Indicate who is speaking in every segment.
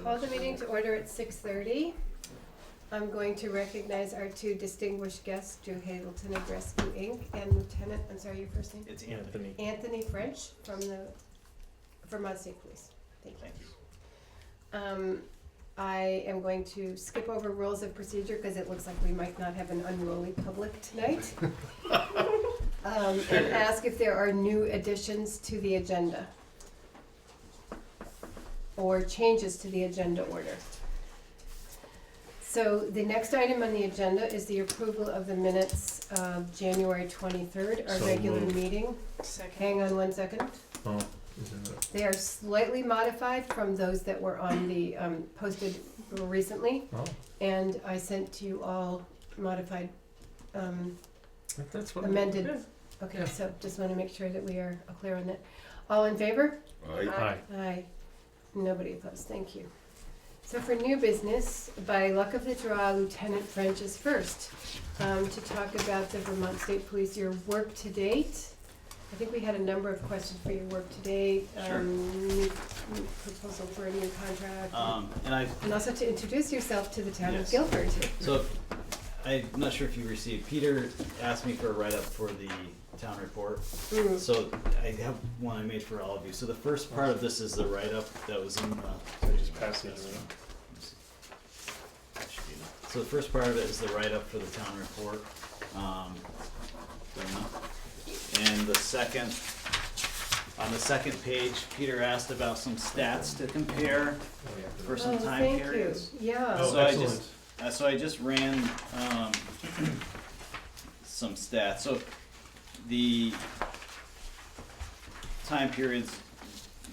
Speaker 1: Call the meeting to order at 6:30. I'm going to recognize our two distinguished guests, Drew Hazelton of Rescue Inc. and Lieutenant, I'm sorry, your first name?
Speaker 2: It's Anthony.
Speaker 1: Anthony French from the Vermont State Police. Thank you.
Speaker 2: Thank you.
Speaker 1: I am going to skip over rules of procedure because it looks like we might not have an unruly public tonight. And ask if there are new additions to the agenda or changes to the agenda order. So the next item on the agenda is the approval of the minutes of January 23rd, our
Speaker 3: So
Speaker 1: regular
Speaker 3: moved.
Speaker 1: meeting. Hang on one second.
Speaker 3: Oh,
Speaker 1: They are slightly modified from those that were on the, posted recently.
Speaker 3: oh,
Speaker 1: And I sent to you all modified,
Speaker 3: that's what.
Speaker 1: amended.
Speaker 3: Yeah.
Speaker 1: Okay,
Speaker 3: Yeah.
Speaker 1: so just want to make sure that we are clear on that. All in favor?
Speaker 3: Aye.
Speaker 1: Aye. Nobody opposed, thank you. So for new business, by luck of the draw, Lieutenant French is first, to talk about the Vermont State Police, your work to date. I think we had a number of questions for your work to date,
Speaker 2: Sure.
Speaker 1: new proposal for a new contract.
Speaker 2: And
Speaker 1: Also to introduce yourself to the town of
Speaker 2: Yes.
Speaker 1: Guilford.
Speaker 2: so I'm not sure if you received, Peter asked me for a write-up for the town report.
Speaker 1: Mm.
Speaker 2: So I have one I made for all of you. So the first part of this is the write-up that was in the.
Speaker 3: Just pass it around.
Speaker 2: So the first part of it is the write-up for the town report. And the second, on the second page, Peter asked about some stats to compare for some
Speaker 1: Oh,
Speaker 2: time
Speaker 1: thank
Speaker 2: periods.
Speaker 1: you, yeah.
Speaker 3: Oh,
Speaker 2: So I
Speaker 3: excellent.
Speaker 2: So I just ran some stats. So the time periods,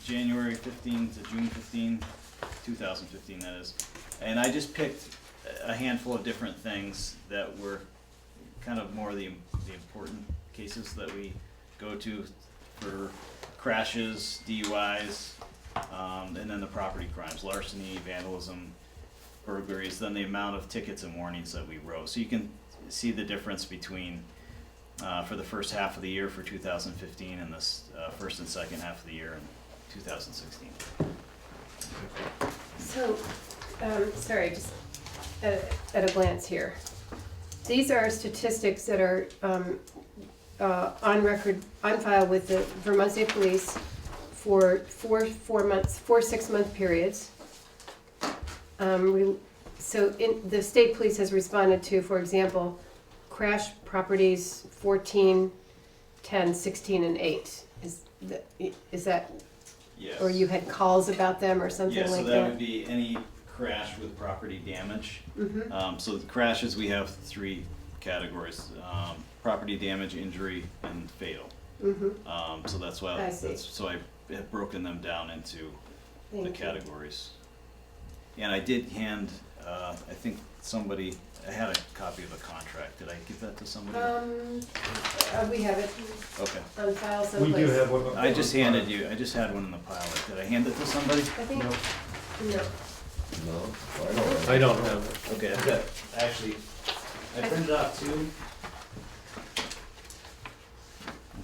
Speaker 2: January 15 to June 15, 2015 that is. And I just picked a handful of different things that were kind of more the important cases that we go to for crashes, DUIs, and then the property crimes, larceny, vandalism, burglaries, then the amount of tickets and warnings that we wrote. So you can see the difference between for the first half of the year for 2015 and this first and second half of the year in 2016.
Speaker 1: So, sorry, just at a glance here. These are statistics that are on record, on file with the Vermont State Police for four 6-month periods. So the state police has responded to, for example, crash properties 14, 10, 16, and 8. Is that,
Speaker 2: Yes.
Speaker 1: or you had calls about them or something
Speaker 2: Yeah, so
Speaker 1: like
Speaker 2: that
Speaker 1: that?
Speaker 2: would be any crash with property damage.
Speaker 1: Mm-hmm.
Speaker 2: So the crashes, we have 3 categories, property damage, injury, and fatal.
Speaker 1: Mm-hmm.
Speaker 2: So that's why,
Speaker 1: I see.
Speaker 2: so I have broken them down into the
Speaker 1: Thank you.
Speaker 2: categories. And I did hand, I think somebody, I had a copy of a contract, did I give that to somebody?
Speaker 1: We have it
Speaker 2: Okay,
Speaker 1: on file
Speaker 3: We
Speaker 1: someplace.
Speaker 3: do have one.
Speaker 2: I just had one in the pile, did I hand it to somebody?
Speaker 1: I think,
Speaker 3: No.
Speaker 1: no.
Speaker 4: No,
Speaker 3: I don't have it.
Speaker 2: Okay, I've got, actually, I printed off 2.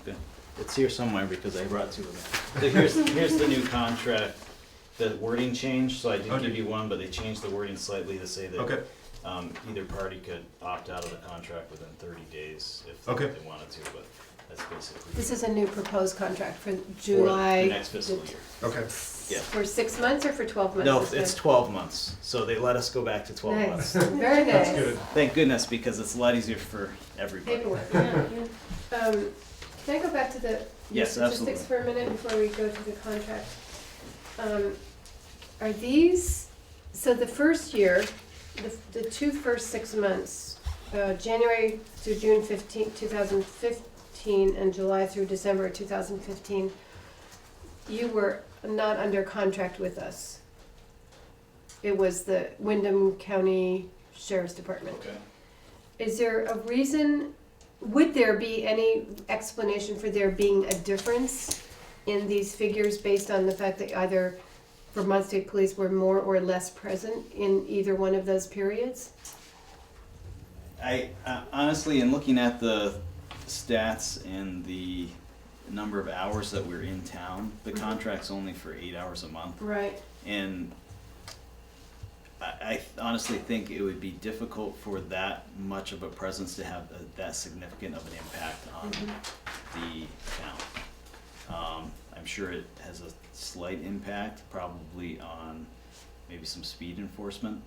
Speaker 2: Okay, it's here somewhere because I brought 2 of them. So here's the new contract, the wording changed, so I did give you one, but they changed the wording slightly to say that
Speaker 3: Okay,
Speaker 2: either party could opt out of the contract within 30 days if
Speaker 3: Okay.
Speaker 2: they wanted to, but that's basically
Speaker 1: This is a new proposed contract for
Speaker 2: for
Speaker 1: July.
Speaker 2: the next fiscal year.
Speaker 3: okay.
Speaker 2: Yeah.
Speaker 1: For 6 months or for 12 months?
Speaker 2: No,
Speaker 1: this
Speaker 2: it's
Speaker 1: time?
Speaker 2: 12 months, so they let us go back to 12 months.
Speaker 1: Nice, very nice.
Speaker 3: That's good.
Speaker 2: Thank goodness, because it's a lot easier for everybody.
Speaker 1: Paperwork, yeah. Can I go back to the
Speaker 2: Yes,
Speaker 1: statistics for a minute before we go to the contract? Are these, so the first year, the 2 first 6 months, January through June 15, 2015, and July through December 2015, you were not under contract with us. It was the Windham County Sheriff's Department.
Speaker 2: Okay.
Speaker 1: Is there a reason, would there be any explanation for there being a difference in these figures based on the fact that either Vermont State Police were more or less present in either one of those periods?
Speaker 2: I honestly, in looking at the stats and the number of hours that we're in town, the contract's only for 8 hours a month.
Speaker 1: Right.
Speaker 2: And I honestly think it would be difficult for that much of a presence to have that significant of an impact on the town. I'm sure it has a slight impact, probably on maybe some speed enforcement,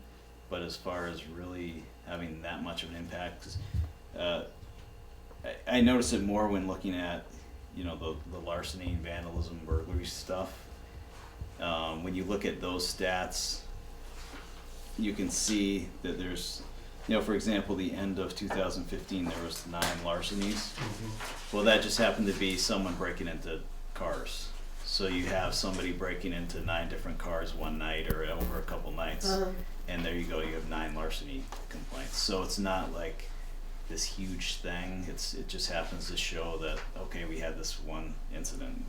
Speaker 2: but as far as really having that much of an impact, 'cause, I notice it more when looking at, you know, the larceny, vandalism, burglary stuff. When you look at those stats, you can see that there's, you know, for example, the end of 2015, there was 9 larcenies. Well, that just happened to be someone breaking into cars. So you have somebody breaking into 9 different cars one night or over a couple nights, and there you go, you have 9 larceny complaints. So it's not like this huge thing. It just happens to show that, okay, we had this one incident.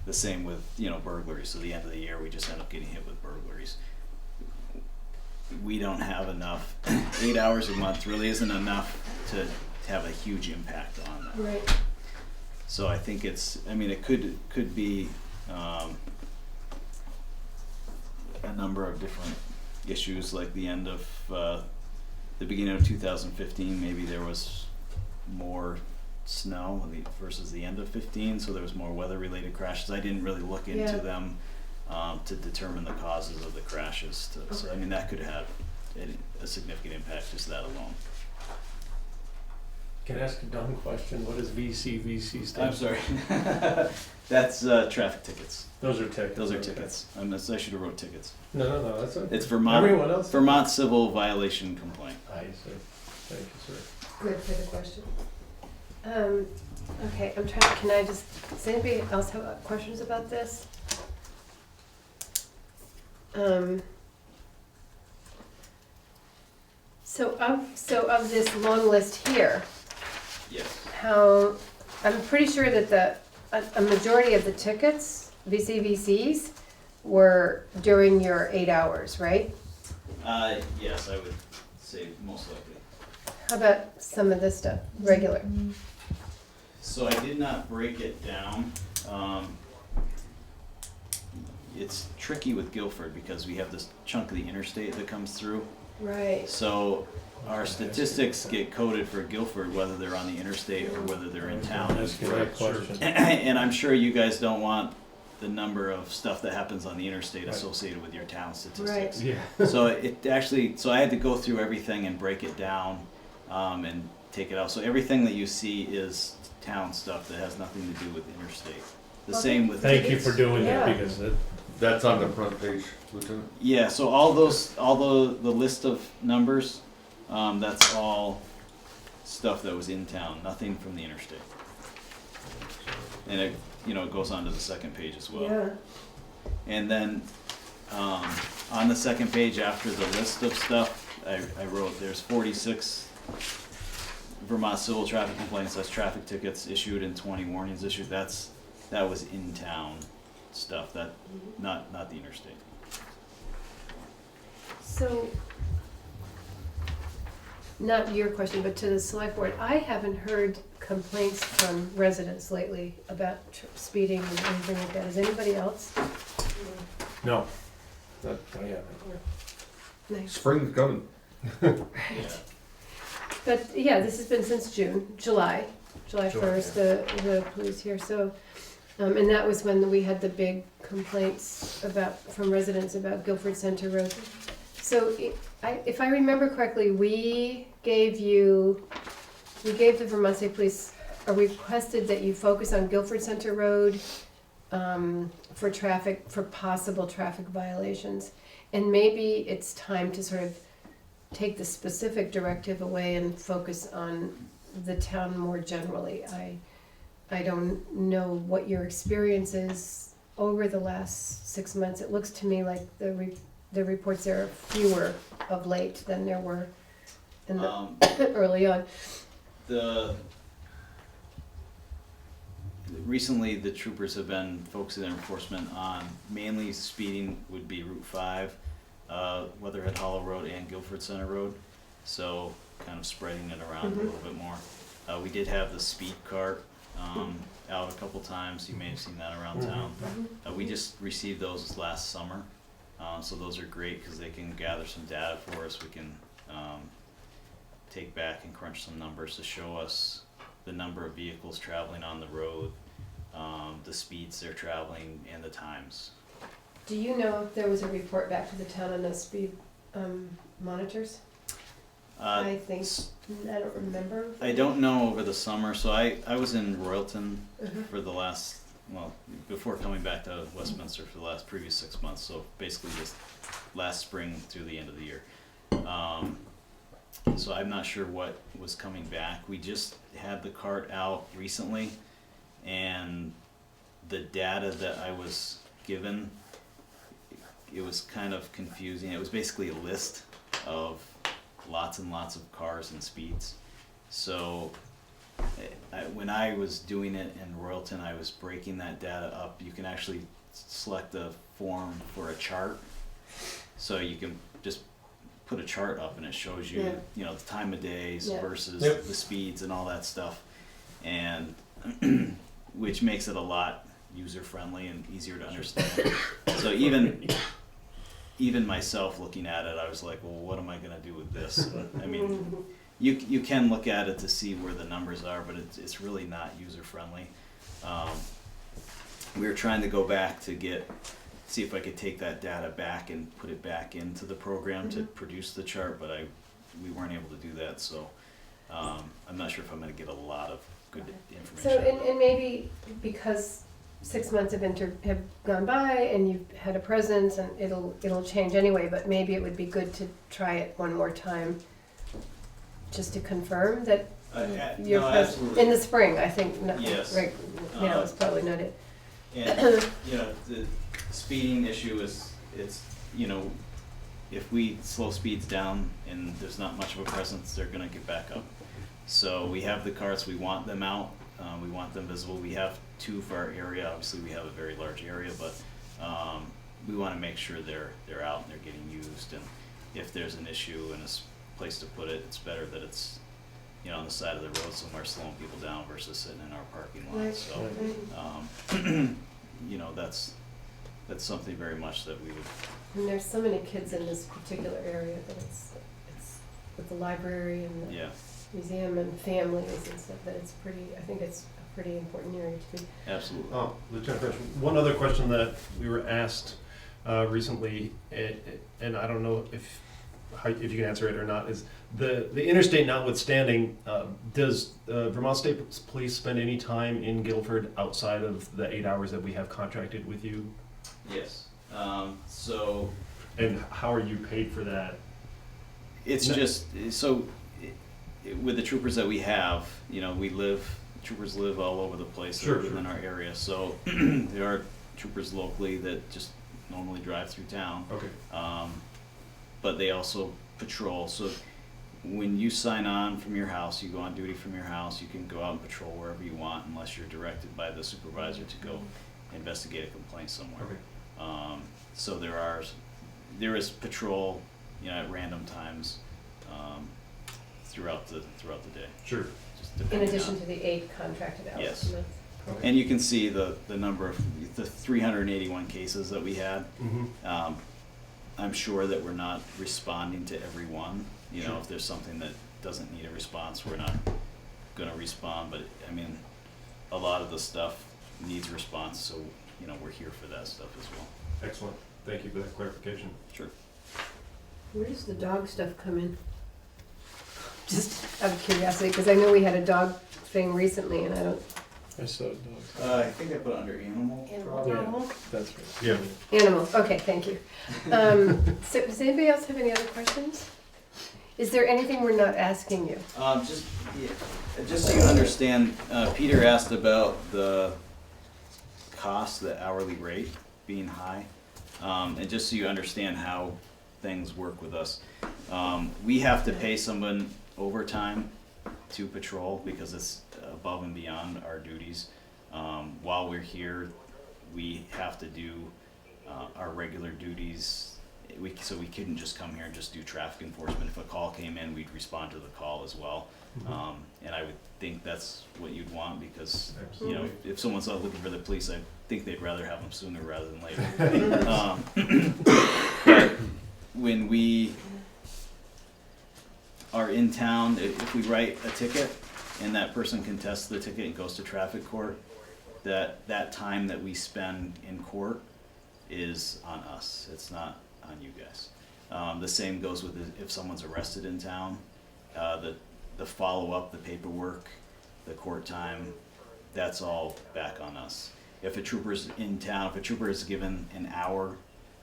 Speaker 2: The same with, you know, burglaries. So the end of the year, we just end up getting hit with burglaries. We don't have enough. 8 hours a month really isn't enough to have a huge impact on that.
Speaker 1: Right.
Speaker 2: So I think it could be a number of different issues, like the end of the beginning of 2015. Maybe there was more snow versus the end of 15, so there was more weather-related crashes. I didn't really look into them to determine the causes of the crashes. So I mean, that could have a significant impact, just that alone.
Speaker 3: Can I ask a dumb question? What does VCVC stand
Speaker 2: I'm
Speaker 3: for?
Speaker 2: sorry. That's traffic tickets.
Speaker 3: Those are tickets.
Speaker 2: Those are
Speaker 3: okay.
Speaker 2: tickets. I should have wrote tickets.
Speaker 3: No, that's okay.
Speaker 2: It's Vermont.
Speaker 3: Everyone else?
Speaker 2: Vermont civil violation complaint.
Speaker 3: I see. Thank you, sir.
Speaker 1: Good for the question. Okay, I'm trying, does anybody else have questions about this? So of this long list here,
Speaker 2: Yes.
Speaker 1: I'm pretty sure that a majority of the tickets, VCVCs, were during your 8 hours, right?
Speaker 2: Yes, I would say most likely.
Speaker 1: How about some of this stuff, regular?
Speaker 2: So I did not break it down. It's tricky with Guilford because we have this chunk of the interstate that comes through.
Speaker 1: Right.
Speaker 2: So our statistics get coded for Guilford, whether they're on the interstate or whether they're in town.
Speaker 3: That's a great question.
Speaker 2: And I'm sure you guys don't want the number of stuff that happens on the interstate
Speaker 3: Right.
Speaker 2: associated with your town statistics.
Speaker 1: Right.
Speaker 3: Yeah.
Speaker 2: So I had to go through everything and break it down, and take it out. So everything that you see is town stuff that has nothing to do with interstate. The
Speaker 1: Okay.
Speaker 2: same with
Speaker 3: Thank you
Speaker 2: tickets.
Speaker 3: for doing
Speaker 1: Yeah.
Speaker 3: that because
Speaker 4: That's on the front page, Lieutenant.
Speaker 2: Yeah, so all the list of numbers, that's all stuff that was in town, nothing from the interstate. And it, it goes on to the second page as well.
Speaker 1: Yeah.
Speaker 2: And then, on the second page after the list of stuff, I wrote, there's 46 Vermont civil traffic complaints, that's traffic tickets issued and 20 warnings issued. That was in town stuff, that, not the interstate.
Speaker 1: So, not your question, but to the select board, I haven't heard complaints from residents lately about speeding and anything like that. Is anybody else?
Speaker 3: no. That, I haven't.
Speaker 1: Nice.
Speaker 4: Spring's coming.
Speaker 2: Yeah.
Speaker 1: But yeah, this has been since July
Speaker 3: July,
Speaker 1: 1st, the police here, so, and that was when we had the big complaints from residents about Guilford Center Road. So if I remember correctly, we gave the Vermont State Police requested that you focus on Guilford Center Road for possible traffic violations. And maybe it's time to sort of take the specific directive away and focus on the town more generally. I don't know what your experience is over the last 6 months. It looks to me like the reports there are fewer of late than there were in the early on.
Speaker 2: Recently, the troopers have been focusing their enforcement on mainly speeding would be Route 5, Weatherhead Hollow Road, and Guilford Center Road. So kind of spreading it around a little bit more. We did have the speed cart out a couple times. You may have seen that around town. We just received those last summer. So those are great because they can gather some data for us. We can take back and crunch some numbers to show us the number of vehicles traveling on the road, the speeds they're traveling, and the times.
Speaker 1: Do you know if there was a report back to the town on those speed monitors? I think, I don't remember.
Speaker 2: I don't know over the summer, so I was in Royalton
Speaker 1: Mhm.
Speaker 2: for the last, well, before coming back to Westminster for the last previous 6 months, so basically just last spring through the end of the year. So I'm not sure what was coming back. We just had the cart out recently, and the data that I was given, it was kind of confusing. It was basically a list of lots and lots of cars and speeds. So when I was doing it in Royalton, I was breaking that data up. You can actually select a form for a chart. So you can just put a chart up and it shows you,
Speaker 1: Yeah.
Speaker 2: you know, the time of days
Speaker 1: Yeah.
Speaker 2: versus
Speaker 3: Yep.
Speaker 2: the speeds and all that stuff. And which makes it a lot user friendly and easier to understand. So even myself looking at it, I was like, well, what am I gonna do with this? I mean, you can look at it to see where the numbers are, but it's really not user friendly. We were trying to go back to see if I could take that data back and put it back into the program to produce the chart, but we weren't able to do that, so I'm not sure if I'm gonna get a lot of good information.
Speaker 1: So, and maybe because 6 months have gone by and you've had a presence and it'll change anyway, but maybe it would be good to try it one more time just to confirm that you're
Speaker 2: No,
Speaker 1: present
Speaker 2: absolutely.
Speaker 1: in the spring, I think,
Speaker 2: Yes.
Speaker 1: right now is probably not it.
Speaker 2: And, you know, the speeding issue is, you know, if we slow speeds down and there's not much of a presence, they're gonna get back up. So we have the carts, we want them out, we want them visible. We have 2 for our area, obviously we have a very large area, but we wanna make sure they're out and they're getting used. And if there's an issue and a place to put it, it's better that it's, you know, on the side of the road somewhere slowing people down versus sitting in our parking lot.
Speaker 1: Right.
Speaker 2: So, you know, that's something very much that we would,
Speaker 1: And there's so many kids in this particular area that it's with the library and the
Speaker 2: yeah,
Speaker 1: museum and families and stuff, that it's I think it's a pretty important area to be.
Speaker 2: absolutely.
Speaker 3: Oh, Lieutenant Fresh, one other question that we were asked recently, and I don't know if you can answer it or not, is the interstate notwithstanding, does Vermont State Police spend any time in Guilford outside of the 8 hours that we have contracted with you?
Speaker 2: Yes, so
Speaker 3: And how are you paid for that?
Speaker 2: it's
Speaker 3: No.
Speaker 2: just, so with the troopers that we have, you know, troopers live all over the place
Speaker 3: Sure,
Speaker 2: within
Speaker 3: sure.
Speaker 2: our area. So there are troopers locally that just normally drive through town.
Speaker 3: Okay.
Speaker 2: But they also patrol. So when you sign on from your house, you go on duty from your house, you can go out and patrol wherever you want unless you're directed by the supervisor to go investigate a complaint somewhere.
Speaker 3: Okay.
Speaker 2: So there is patrol, you know, at random times throughout the day.
Speaker 3: Sure.
Speaker 2: Just
Speaker 1: In
Speaker 2: depending
Speaker 1: addition
Speaker 2: on-
Speaker 1: to the 8 contracted hours.
Speaker 2: Yes.
Speaker 1: a month.
Speaker 3: Okay.
Speaker 2: And you can see the number of the 381 cases that we had.
Speaker 3: Mm-hmm.
Speaker 2: I'm sure that we're not responding to every one. You know,
Speaker 3: Sure.
Speaker 2: if there's something that doesn't need a response, we're not gonna respond, but I mean, a lot of the stuff needs a response, so, you know, we're here for that stuff as well.
Speaker 3: Excellent. Thank you for that clarification.
Speaker 2: Sure.
Speaker 1: Where does the dog stuff come in? Just out of curiosity, because I know we had a dog thing recently, and I don't.
Speaker 3: I saw it,
Speaker 2: I think I put it under animal.
Speaker 1: Animal?
Speaker 3: That's right. Yeah.
Speaker 1: Animal, okay, thank you. So does anybody else have any other questions? Is there anything we're not asking you?
Speaker 2: Just so you understand, Peter asked about the cost, the hourly rate being high. And just so you understand how things work with us. We have to pay someone overtime to patrol because it's above and beyond our duties. While we're here, we have to do our regular duties. So we couldn't just come here and just do traffic enforcement. If a call came in, we'd respond to the call as well. And I would think that's what you'd want because, you know, if someone's out looking for the police, I think they'd rather have them sooner rather than later. when we are in town, if we write a ticket and that person contests the ticket and goes to traffic court, that time that we spend in court is on us. It's not on you guys. The same goes with if someone's arrested in town. The follow-up, the paperwork, the court time, that's all back on us. If a trooper's in town, if a trooper is given an hour,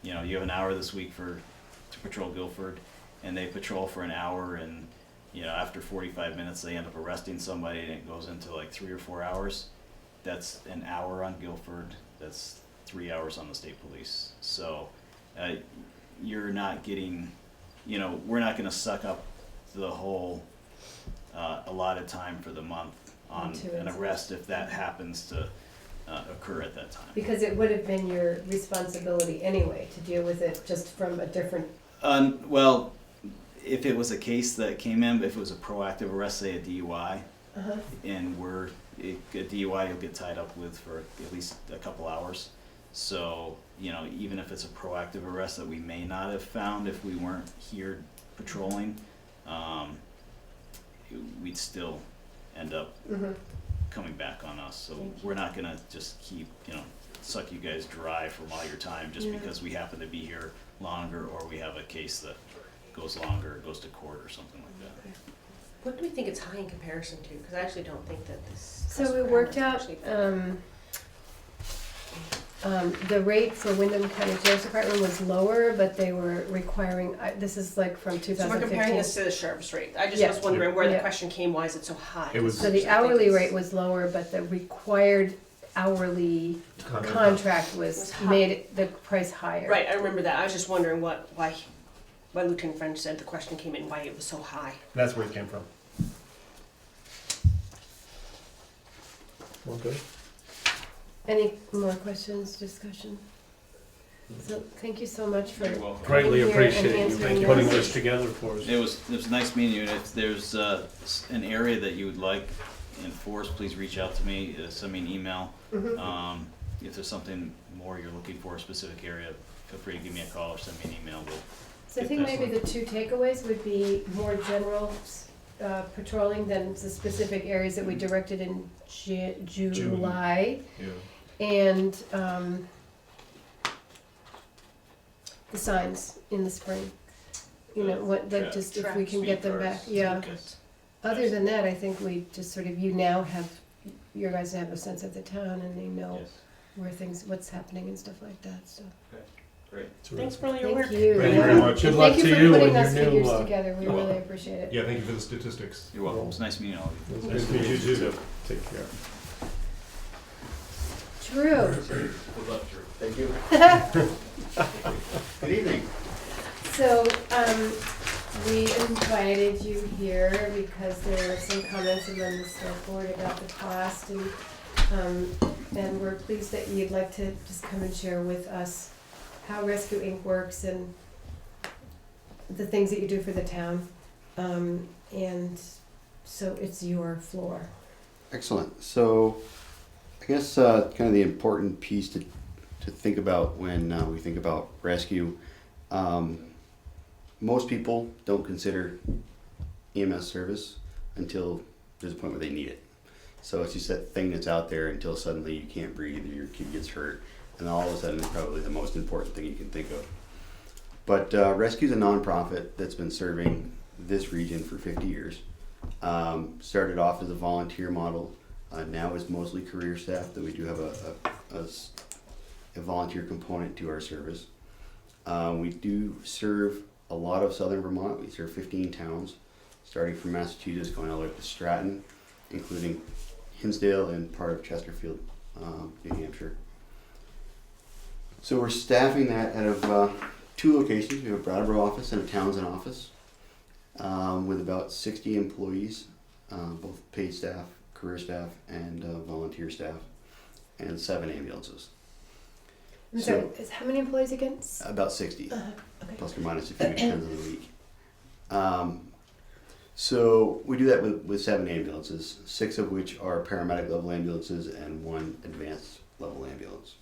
Speaker 2: you know, you have an hour this week to patrol Guilford, and they patrol for an hour, and you know, after 45 minutes they end up arresting somebody, and it goes into like 3 or 4 hours. That's an hour on Guilford. That's 3 hours on the state police. So you're not getting, you know, we're not going to suck up the whole allotted time for the month on an arrest if that happens to occur at that time.
Speaker 1: Because it would have been your responsibility anyway to deal with it just from a different.
Speaker 2: Well, if it was a case that came in, if it was a proactive arrest, say a DUI, and a DUI you'll get tied up with for at least a couple hours. So, you know, even if it's a proactive arrest that we may not have found if we weren't here patrolling, we'd still end up coming back on us. So we're not gonna just keep, you know, suck you guys dry from all your time just because we happen to be here longer, or we have a case that goes longer, goes to court or something like that.
Speaker 5: What do we think it's high in comparison to? Because I actually don't think that this.
Speaker 1: So it worked out, the rate for Windham County Sheriff's Department was lower, but they were requiring, this is like from 2015.
Speaker 5: So we're comparing this to the sheriff's rate. I just
Speaker 1: Yeah.
Speaker 5: was wondering where the
Speaker 1: Yeah.
Speaker 5: question came, why is it so high?
Speaker 3: It was-
Speaker 1: So the hourly rate was lower, but the required hourly contract
Speaker 5: Was high.
Speaker 1: made the price higher.
Speaker 5: Right, I remember that. I was just wondering why Lieutenant French said the question came in, why it was so high.
Speaker 3: That's where it came from.
Speaker 4: Okay.
Speaker 1: Any more questions, discussion? So thank you so much for
Speaker 2: You're welcome.
Speaker 6: Greatly
Speaker 1: being here and
Speaker 6: appreciate you
Speaker 1: answering
Speaker 6: putting
Speaker 1: those.
Speaker 6: this together for us.
Speaker 2: It was nice meeting you, and if there's an area that you would like enforced, please reach out to me, send me an email. If there's something more you're looking for, a specific area, feel free to give me a call or send me an email.
Speaker 1: So I think maybe the two takeaways would be more general patrolling than the specific areas that we directed in July.
Speaker 3: Yeah.
Speaker 1: And the signs in the spring. You know, what, that just, if we can get them back, yeah. Other than that, I think we just sort of, you now have, your guys have a sense of the town and they know where things, what's happening and stuff like that, so.
Speaker 2: Great.
Speaker 5: Thanks for all your work.
Speaker 1: Thank you.
Speaker 3: Thank you very much.
Speaker 6: Good
Speaker 1: And
Speaker 6: luck
Speaker 1: thank
Speaker 6: to
Speaker 1: you for
Speaker 6: you
Speaker 1: putting
Speaker 6: and
Speaker 1: those
Speaker 6: your
Speaker 1: figures
Speaker 6: new,
Speaker 1: together, we
Speaker 3: you're
Speaker 1: really
Speaker 3: welcome.
Speaker 1: appreciate it.
Speaker 3: Yeah, thank you for the statistics.
Speaker 2: You're welcome. It's nice meeting all of you.
Speaker 6: Nice to meet you too. Take care.
Speaker 1: Drew,
Speaker 2: Good luck, Drew.
Speaker 4: Thank you. Good evening.
Speaker 1: so, we invited you here because there were some comments among the select board about the cost, and we're pleased that you'd like to just come and share with us how Rescue Inc. works and the things that you do for the town. And so it's your floor.
Speaker 7: Excellent. So I guess kind of the important piece to think about when we think about rescue, most people don't consider EMS service until there's a point where they need it. So it's just that thing that's out there until suddenly you can't breathe or your kid gets hurt, and all of a sudden it's probably the most important thing you can think of. But Rescue's a nonprofit that's been serving this region for 50 years. Started off as a volunteer model. Now is mostly career staff, though we do have a volunteer component to our service. We do serve a lot of southern Vermont. We serve 15 towns, starting from Massachusetts, going all the way up to Stratton, including Hinsdale and part of Chesterfield, New Hampshire. So we're staffing that out of 2 locations. We have a Brattleboro office and a Townsend office, with about 60 employees, both paid staff, career staff, and volunteer staff, and 7 ambulances.
Speaker 1: So, how many employees again?
Speaker 7: About 60,
Speaker 1: Okay.
Speaker 7: plus or minus a few, depends on the week. So we do that with 7 ambulances, 6 of which are paramedic level ambulances and 1 advanced level ambulance.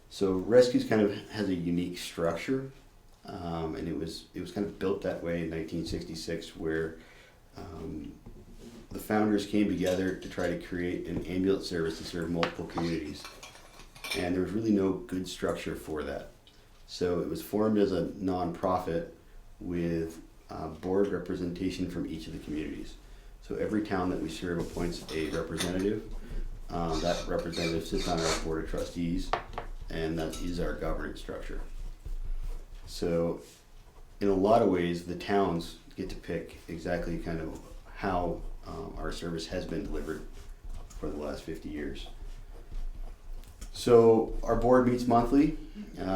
Speaker 7: So Rescues kind of has a unique structure. and it was kind of built that way in 1966, where the founders came together to try to create an ambulance service to serve multiple communities, and there was really no good structure for that. So it was formed as a nonprofit with board representation from each of the communities. So every town that we serve appoints a representative. That representative sits on our board of trustees, and that is our governance structure. So in a lot of ways, the towns get to pick exactly kind of how our service has been delivered for the last 50 years. So our board meets monthly,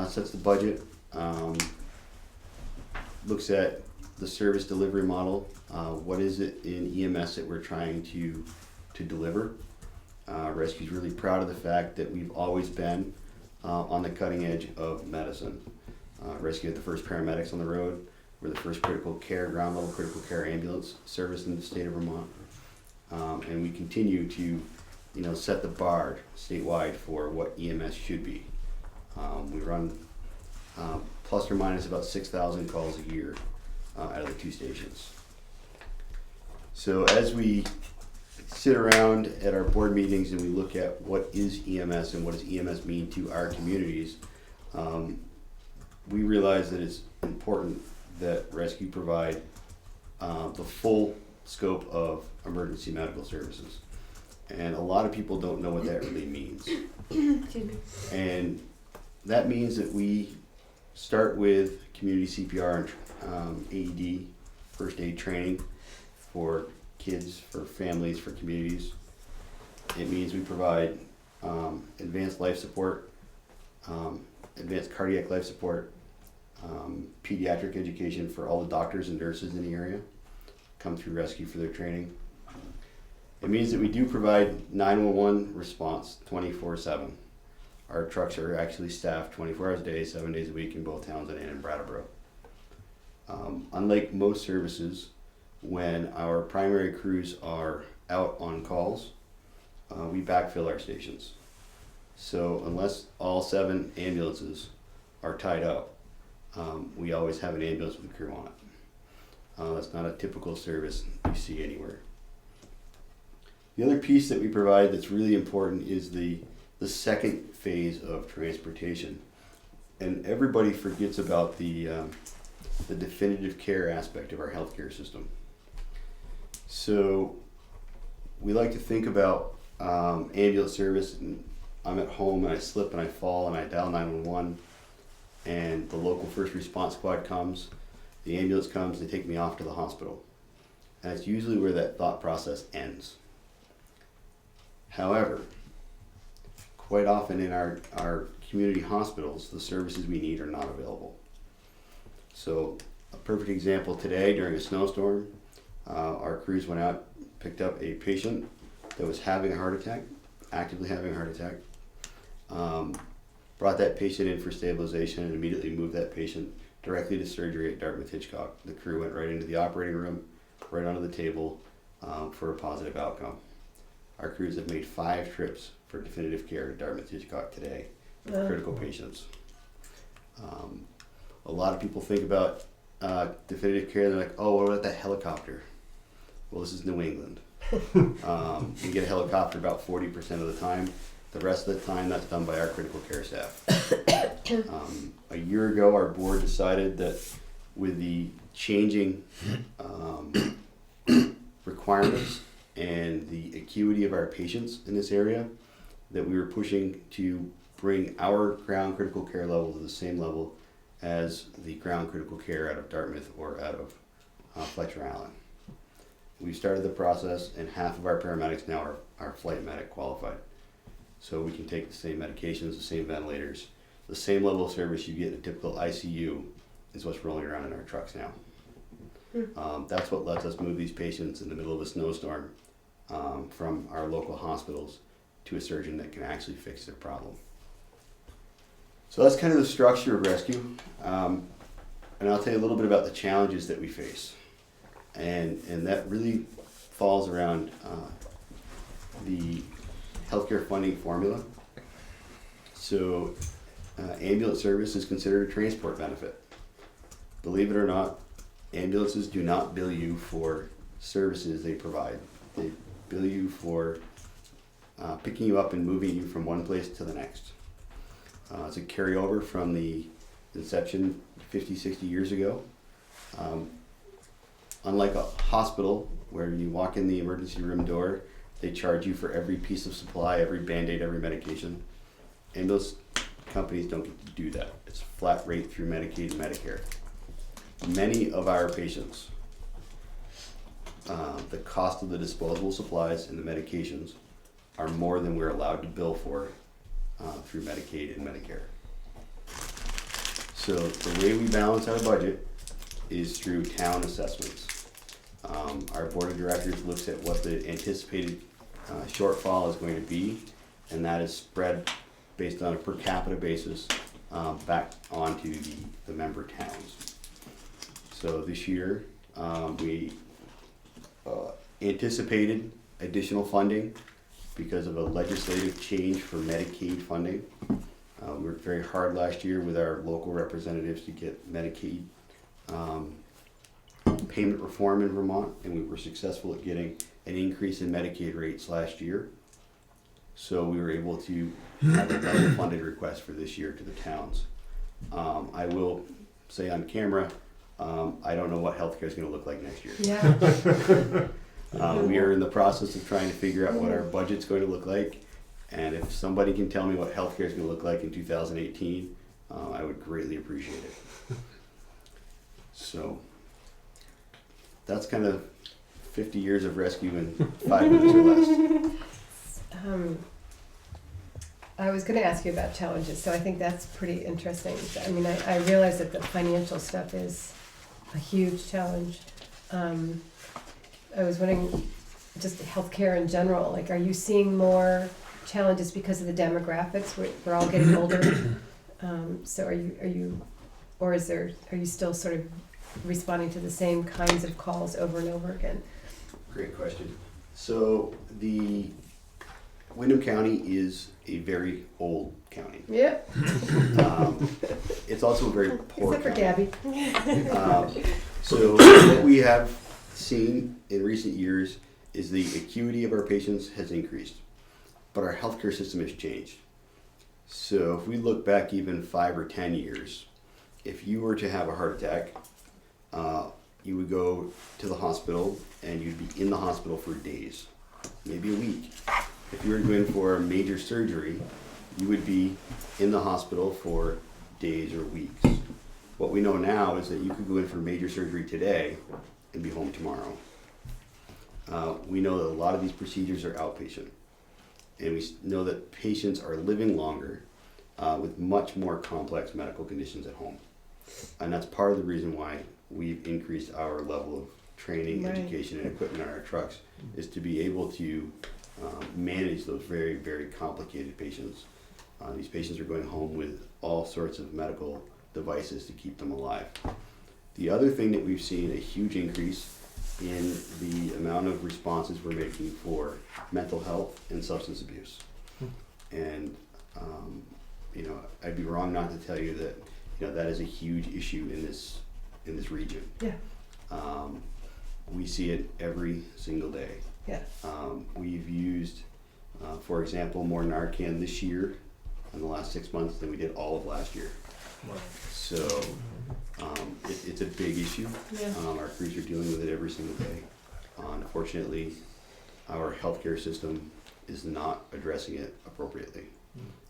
Speaker 7: sets the budget, looks at the service delivery model. What is it in EMS that we're trying to deliver? Rescue's really proud of the fact that we've always been on the cutting edge of medicine. Rescue had the first paramedics on the road. We're the first critical care, ground level critical care ambulance service in the state of Vermont. And we continue to, set the bar statewide for what EMS should be. We run plus or minus about 6,000 calls a year out of the 2 stations. So as we sit around at our board meetings and we look at what is EMS and what does EMS mean to our communities, we realize that it's important that Rescue provide the full scope of emergency medical services. And a lot of people don't know what that really means. And that means that we start with community CPR and AED, first aid training for kids, for families, for communities. It means we provide advanced life support, advanced cardiac life support, pediatric education for all the doctors and nurses in the area, come through Rescue for their training. It means that we do provide 911 response 24/7. Our trucks are actually staffed 24 hours a day, 7 days a week in both Townsend and in Brattleboro. Unlike most services, when our primary crews are out on calls, we backfill our stations. So unless all 7 ambulances are tied up, we always have an ambulance with a crew on it. That's not a typical service you see anywhere. The other piece that we provide that's really important is the second phase of transportation. And everybody forgets about the definitive care aspect of our healthcare system. So we like to think about ambulance service, and I'm at home and I slip and I fall and I dial 911 and the local first response squad comes, the ambulance comes, they take me off to the hospital. And that's usually where that thought process ends. However, quite often in our community hospitals, the services we need are not available. So a perfect example today, during a snowstorm, our crews went out, picked up a patient that was having a heart attack, actively having a heart attack, brought that patient in for stabilization and immediately moved that patient directly to surgery at Dartmouth-Hitchcock. The crew went right into the operating room, right onto the table for a positive outcome. Our crews have made 5 trips for definitive care at Dartmouth-Hitchcock today for critical patients. A lot of people think about definitive care, they're like, oh, what about that helicopter? Well, this is New England. We get a helicopter about 40% of the time. The rest of the time, that's done by our critical care staff. A year ago, our board decided that with the changing requirements and the acuity of our patients in this area, that we were pushing to bring our ground critical care level to the same level as the ground critical care out of Dartmouth or out of Fletcher Allen. We started the process, and half of our paramedics now are flight medic qualified. So we can take the same medications, the same ventilators, the same level of service you get in a typical ICU is what's rolling around in our trucks now. That's what lets us move these patients in the middle of a snowstorm from our local hospitals to a surgeon that can actually fix their problem. So that's kind of the structure of Rescue. And I'll tell you a little bit about the challenges that we face. And that really falls around the healthcare funding formula. So ambulance service is considered a transport benefit. believe it or not, ambulances do not bill you for services they provide. They bill you for picking you up and moving you from one place to the next. It's a carryover from the inception 50, 60 years ago. Unlike a hospital where you walk in the emergency room door, they charge you for every piece of supply, every Band-Aid, every medication. Ambulance companies don't get to do that. It's flat rate through Medicaid and Medicare. Many of our patients, the cost of the disposable supplies and the medications are more than we're allowed to bill for through Medicaid and Medicare. So the way we balance our budget is through town assessments. Our board of directors looks at what the anticipated shortfall is going to be, and that is spread based on a per capita basis back onto the member towns. So this year, we anticipated additional funding because of a legislative change for Medicaid funding. We worked very hard last year with our local representatives to get Medicaid payment reform in Vermont, and we were successful at getting an increase in Medicaid rates last year. So we were able to have a level funded request for this year to the towns. I will say on camera, I don't know what healthcare is going to look like next year.
Speaker 1: Yeah.
Speaker 7: We are in the process of trying to figure out what our budget's going to look like, and if somebody can tell me what healthcare is going to look like in 2018, I would greatly appreciate it. So that's kind of 50 years of rescue in 5 minutes or less.
Speaker 1: I was going to ask you about challenges, so I think that's pretty interesting. I mean, I realize that the financial stuff is a huge challenge. I was wondering, just healthcare in general, like, are you seeing more challenges because of the demographics? We're all getting older. So are you, or are you still sort of responding to the same kinds of calls over and over again?
Speaker 7: Great question. So the Windham County is a very old county.
Speaker 1: Yep.
Speaker 7: It's also a very poor
Speaker 1: Except for
Speaker 7: county.
Speaker 1: Gabby.
Speaker 7: So what we have seen in recent years is the acuity of our patients has increased, but our healthcare system has changed. So if we look back even 5 or 10 years, if you were to have a heart attack, you would go to the hospital and you'd be in the hospital for days, maybe a week. If you were going for a major surgery, you would be in the hospital for days or weeks. What we know now is that you could go in for major surgery today and be home tomorrow. We know that a lot of these procedures are outpatient, and we know that patients are living longer with much more complex medical conditions at home. And that's part of the reason why we've increased our level of training,
Speaker 1: Right.
Speaker 7: education, and equipment on our trucks, is to be able to manage those very, very complicated patients. These patients are going home with all sorts of medical devices to keep them alive. The other thing that we've seen a huge increase in the amount of responses we're making for mental health and substance abuse. And I'd be wrong not to tell you that that is a huge issue in this region.
Speaker 1: Yeah.
Speaker 7: We see it every single day.
Speaker 1: Yeah.
Speaker 7: We've used, for example, more Narcan this year in the last 6 months than we did all of last year.
Speaker 3: Wow.
Speaker 7: So it's a big issue.
Speaker 1: Yeah.
Speaker 7: Our crews are dealing with it every single day. Unfortunately, our healthcare system is not addressing it appropriately.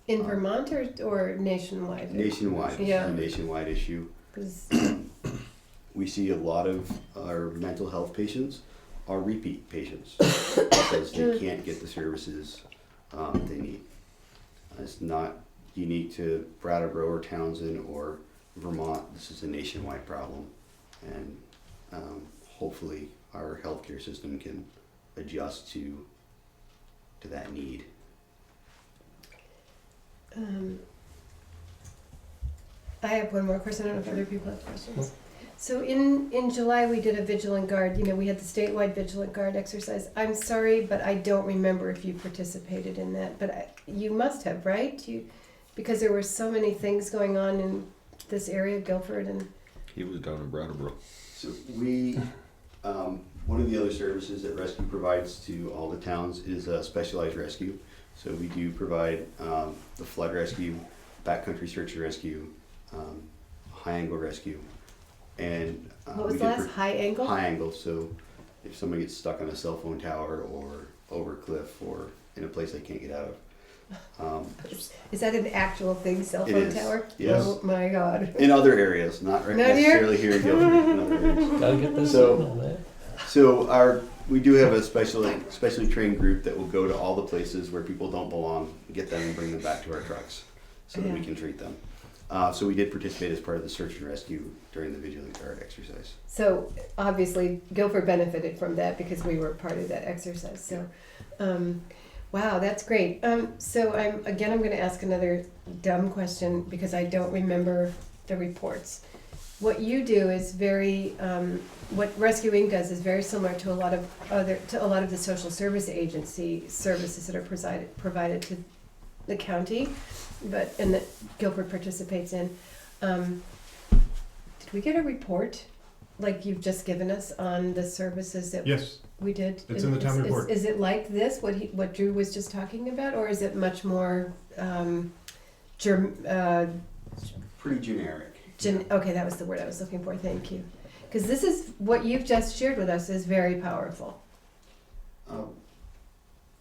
Speaker 1: In Vermont or nationwide?
Speaker 7: Nationwide, it's
Speaker 1: Yeah.
Speaker 7: a nationwide issue.
Speaker 1: 'Cause-
Speaker 7: We see a lot of our mental health patients are repeat patients because they can't get the services they need. It's not unique to Brattleboro or Townsend or Vermont. This is a nationwide problem, and hopefully our healthcare system can adjust to that need.
Speaker 1: I have one more question. I don't know if other people have questions. So in July, we did a Vigilant Guard. We had the statewide Vigilant Guard exercise. I'm sorry, but I don't remember if you participated in that. But you must have, right? Because there were so many things going on in this area, Guilford, and
Speaker 4: He was down in Brattleboro.
Speaker 7: So we, one of the other services that rescue provides to all the towns is a specialized rescue. So we do provide the flood rescue, backcountry search and rescue, high angle rescue, and
Speaker 1: What was
Speaker 7: we
Speaker 1: the
Speaker 7: did
Speaker 1: last, high angle?
Speaker 7: high angle. So if somebody gets stuck on a cell phone tower or over a cliff or in a place they can't get out of.
Speaker 1: Is that an actual thing, cell
Speaker 7: It
Speaker 1: phone
Speaker 7: is,
Speaker 1: tower?
Speaker 7: yes.
Speaker 1: Oh my God.
Speaker 7: In other areas, not right
Speaker 1: Not here?
Speaker 7: necessarily here in Guilford, in other areas.
Speaker 6: Gotta get this
Speaker 7: So-
Speaker 6: signal, man.
Speaker 7: So we do have a specially trained group that will go to all the places where people don't belong, get them and bring them back to our trucks so that we
Speaker 1: Yeah.
Speaker 7: can treat them. So we did participate as part of the search and rescue during the Vigilant Guard exercise.
Speaker 1: So obviously Guilford benefited from that because we were part of that exercise. So, wow, that's great. So I'm going to ask another dumb question because I don't remember the reports. What you do is very, what Rescuing does is very similar to a lot of the social service agency services that are provided to the county, and that Guilford participates in. Did we get a report like you've just given us on the services that
Speaker 3: Yes,
Speaker 1: we did?
Speaker 3: It's in the town report.
Speaker 1: Is it like this, what Drew was just talking about, or is it much more
Speaker 7: Pretty generic.
Speaker 1: okay, that was the word I was looking for, thank you. Because this is, what you've just shared with us is very powerful.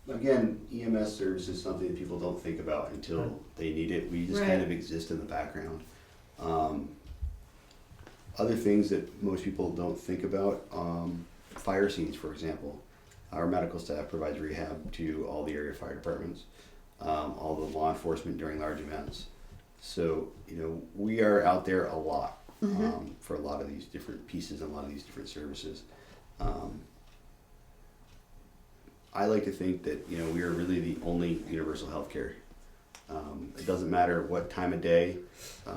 Speaker 7: Again, EMS service is something that people don't think about until they need it. We just
Speaker 1: Right.
Speaker 7: kind of exist in the background. Other things that most people don't think about, fire scenes, for example. Our medical staff provides rehab to all the area fire departments, all the law enforcement during large events. So, we are out there a lot for a lot of these different pieces and a lot of these different services. I like to think that, we are really the only universal healthcare. It doesn't matter what time of day,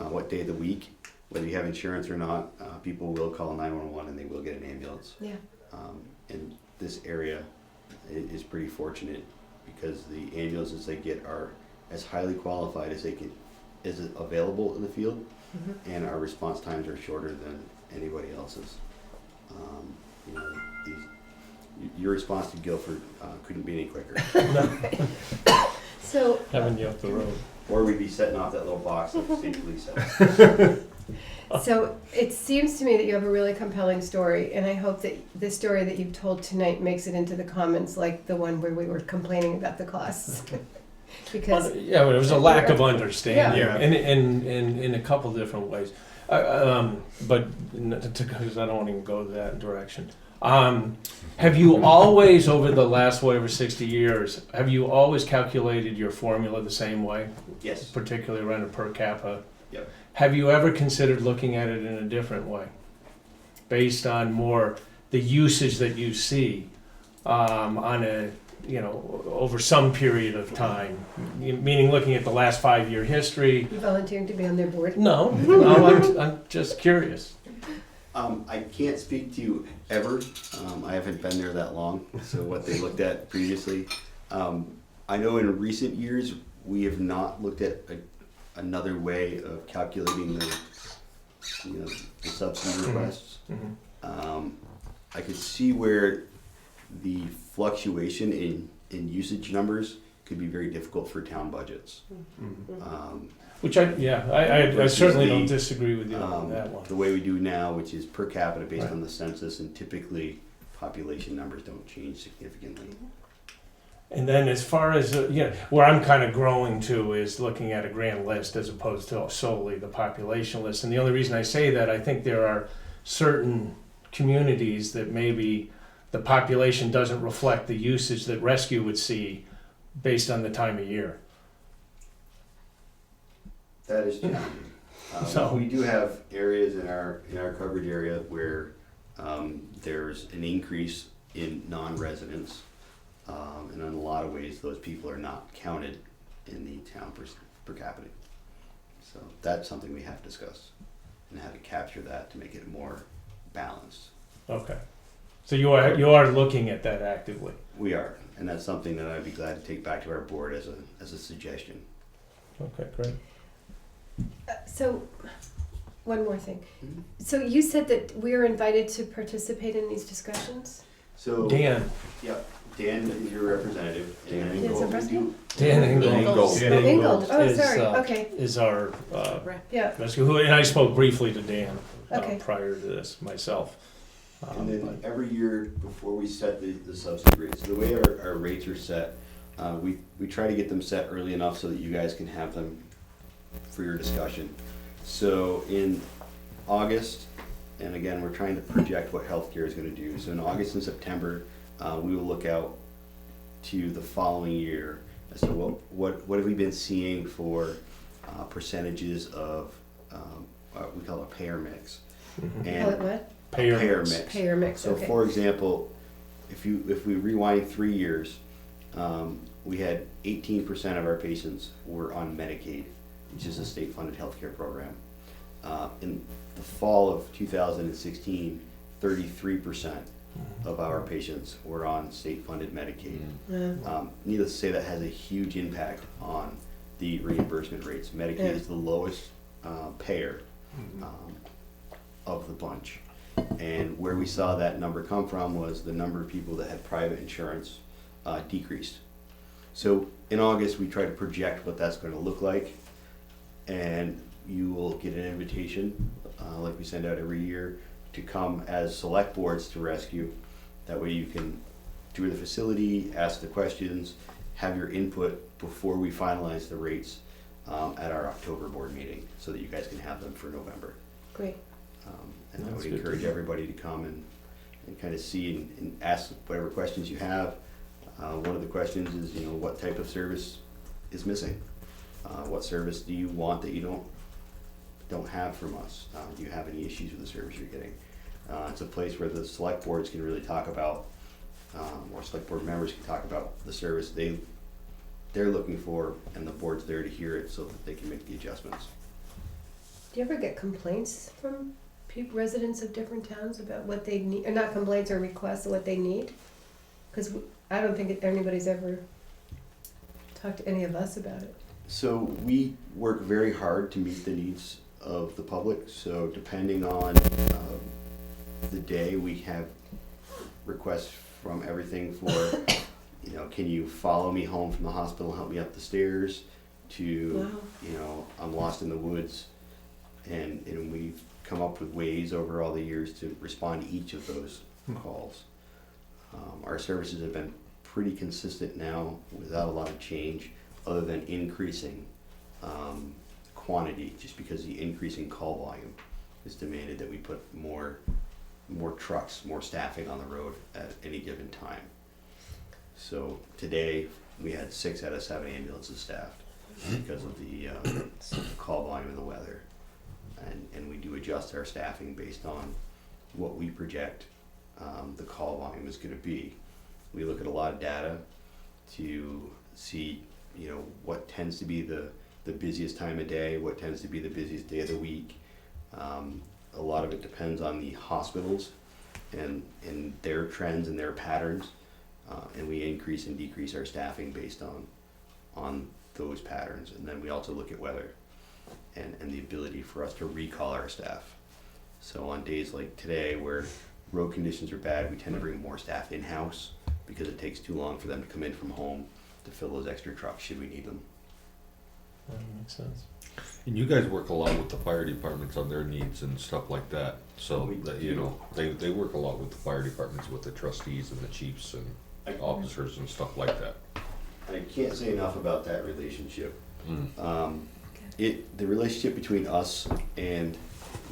Speaker 7: what day of the week, whether you have insurance or not, people will call 911 and they will get an ambulance.
Speaker 1: Yeah.
Speaker 7: And this area is pretty fortunate because the ambulances they get are as highly qualified as is available in the field, and our response times are shorter than anybody else's. Your response to Guilford couldn't be any quicker.
Speaker 1: So,
Speaker 6: Having you up the road.
Speaker 7: Or we'd be setting off that little box that the state police have.
Speaker 1: so it seems to me that you have a really compelling story, and I hope that the story that you've told tonight makes it into the comments, like the one where we were complaining about the costs. Because
Speaker 6: Yeah, but it was a lack of understanding,
Speaker 3: Yeah.
Speaker 6: and in a couple different ways. But because I don't want to even go that direction. Have you always, over the last 60 years, have you always calculated your formula the same way,
Speaker 7: Yes.
Speaker 6: particularly around a per capita?
Speaker 7: Yep.
Speaker 6: Have you ever considered looking at it in a different way, based on more the usage that you see on a over some period of time, meaning looking at the last 5-year history?
Speaker 1: you volunteering to be on their board?
Speaker 6: No, I'm just curious.
Speaker 7: I can't speak to ever. I haven't been there that long, so what they looked at previously. I know in recent years we have not looked at another way of calculating the subsidy requests. I could see where the fluctuation in usage numbers could be very difficult for town budgets.
Speaker 6: Which I certainly don't disagree with you on that one.
Speaker 7: The way we do now, which is per capita based on the census, and typically population numbers don't change significantly.
Speaker 6: And then as far as, where I'm kind of growing to is looking at a grand list as opposed to solely the population list. And the only reason I say that, I think there are certain communities that maybe the population doesn't reflect the usage that rescue would see based on the time of year.
Speaker 7: That is challenging. We do have areas in our coverage area where there's an increase in non-residents, and in a lot of ways those people are not counted in the town per capita. So that's something we have to discuss and how to capture that to make it more balanced.
Speaker 6: Okay. So you are looking at that actively.
Speaker 7: We are, and that's something that I'd be glad to take back to our board as a suggestion.
Speaker 6: Okay, great.
Speaker 1: So one more thing.
Speaker 7: Mhm.
Speaker 1: So you said that we are invited to participate in these discussions?
Speaker 7: So,
Speaker 6: Dan,
Speaker 7: yep, Dan is your representative.
Speaker 4: Dan
Speaker 7: and
Speaker 1: Dan's
Speaker 7: what
Speaker 1: the
Speaker 7: we
Speaker 1: president?
Speaker 7: do-
Speaker 6: Dan Ingold.
Speaker 4: Ingold.
Speaker 6: Dan
Speaker 1: Oh, Ingold. Oh,
Speaker 6: is,
Speaker 1: sorry. Okay.
Speaker 6: Is our
Speaker 1: Yeah,
Speaker 6: rescue, and I spoke briefly to Dan
Speaker 1: Okay.
Speaker 6: prior to this myself.
Speaker 7: And then
Speaker 6: But-
Speaker 7: every year before we set the subsidy rates, the way our rates are set, we try to get them set early enough so that you guys can have them for your discussion. So in August, and again, we're trying to project what healthcare is gonna do. So in August and September, we will look out to the following year as to what have we been seeing for percentages of, we call it payer mix.
Speaker 6: Mhm.
Speaker 1: call it
Speaker 7: And
Speaker 1: what?
Speaker 6: Payer mix.
Speaker 1: Payer mix,
Speaker 7: so
Speaker 1: okay.
Speaker 7: for example, if we rewind 3 years, we had 18% of our patients were on Medicaid, which is a state-funded healthcare program. In the fall of 2016, 33% of our patients were on state-funded Medicaid. Needless to say, that has a huge impact on the reimbursement rates. Medicaid
Speaker 1: Yeah.
Speaker 7: is the lowest payer of the bunch. And where we saw that number come from was the number of people that had private insurance decreased. So in August, we try to project what that's gonna look like, and you will get an invitation, like we send out every year, to come as select boards to rescue. That way you can tour the facility, ask the questions, have your input before we finalize the rates at our October board meeting, so that you guys can have them for November.
Speaker 1: Great.
Speaker 7: And I
Speaker 6: That's
Speaker 7: would
Speaker 6: good to
Speaker 7: encourage
Speaker 6: hear.
Speaker 7: everybody to come and kind of see and ask whatever questions you have. One of the questions is, what type of service is missing? What service do you want that you don't have from us? Do you have any issues with the service you're getting? It's a place where the select boards can really talk about, or select board members can talk about the service they're looking for, and the board's there to hear it so that they can make the adjustments.
Speaker 1: Do you ever get complaints from residents of different towns about what they need, or not complaints or requests of what they need? Because I don't think anybody's ever talked to any of us about it.
Speaker 7: So we work very hard to meet the needs of the public. So depending on the day, we have requests from everything for, can you follow me home from the hospital, help me up the stairs, to,
Speaker 1: Wow.
Speaker 7: I'm lost in the woods. And we've come up with ways over all the years to respond to each of those calls. Our services have been pretty consistent now without a lot of change, other than increasing quantity, just because the increasing call volume is demanded that we put more trucks, more staffing on the road at any given time. So today, we had 6 out of 7 ambulances staffed because of the call volume and the weather. And we do adjust our staffing based on what we project the call volume is gonna be. We look at a lot of data to see, what tends to be the busiest time of day, what tends to be the busiest day of the week. A lot of it depends on the hospitals and their trends and their patterns. And we increase and decrease our staffing based on those patterns. And then we also look at weather and the ability for us to recall our staff. So on days like today where road conditions are bad, we tend to bring more staff in-house because it takes too long for them to come in from home to fill those extra trucks should we need them.
Speaker 6: That makes sense.
Speaker 4: And you guys work a lot with the fire departments on their needs and stuff like that, so
Speaker 7: We
Speaker 4: that,
Speaker 7: do.
Speaker 4: they work a lot with the fire departments, with the trustees and the chiefs and officers and stuff like that.
Speaker 7: I can't say enough about that relationship.
Speaker 4: Mm.
Speaker 7: The relationship between us and